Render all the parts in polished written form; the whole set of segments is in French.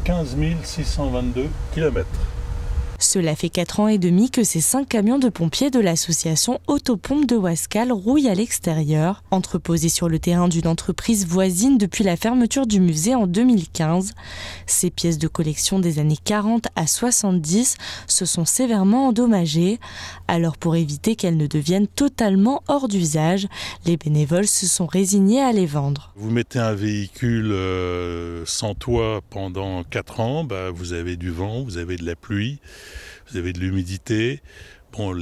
15 622 km. Cela fait 4 ans et demi que ces 5 camions de pompiers de l'association Autopompe de Wascal rouillent à l'extérieur. Entreposés sur le terrain d'une entreprise voisine depuis la fermeture du musée en 2015, ces pièces de collection des années 40 à 70 se sont sévèrement endommagées. Alors pour éviter qu'elles ne deviennent totalement hors d'usage, les bénévoles se sont résignés à les vendre. Vous mettez un véhicule sans toit pendant 4 ans, vous avez du vent, vous avez de la pluie, vous avez de l'humidité. Bon,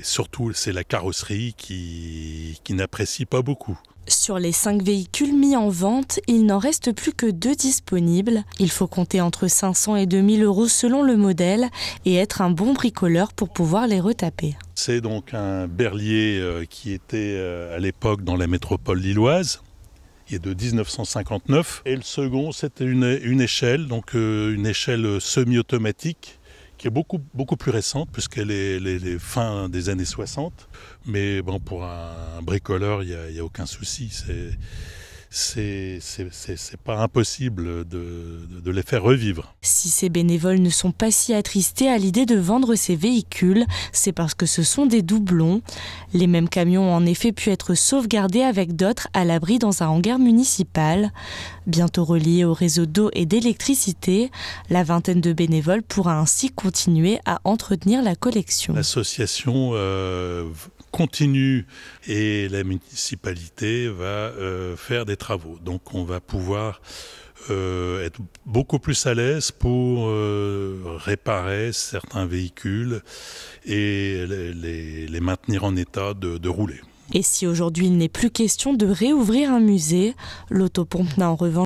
surtout, c'est la carrosserie qui n'apprécie pas beaucoup. Sur les 5 véhicules mis en vente, il n'en reste plus que 2 disponibles. Il faut compter entre 500 et 2000 euros selon le modèle et être un bon bricoleur pour pouvoir les retaper. C'est donc un berlier qui était à l'époque dans la métropole lilloise. Il est de 1959. Et le second, c'était une échelle, donc une échelle semi-automatique, qui est beaucoup plus récente, puisqu'elle est les fins des années 60. Mais bon, pour un bricoleur, il n'y a aucun souci. C'est pas impossible de les faire revivre. Si ces bénévoles ne sont pas si attristés à l'idée de vendre ces véhicules, c'est parce que ce sont des doublons. Les mêmes camions ont en effet pu être sauvegardés avec d'autres à l'abri dans un hangar municipal. Bientôt reliés au réseau d'eau et d'électricité, la vingtaine de bénévoles pourra ainsi continuer à entretenir la collection. L'association continue et la municipalité va faire des travaux. Donc on va pouvoir être beaucoup plus à l'aise pour réparer certains véhicules et les maintenir en état de rouler. Et si aujourd'hui il n'est plus question de réouvrir un musée, l'Autopompe n'a en revanche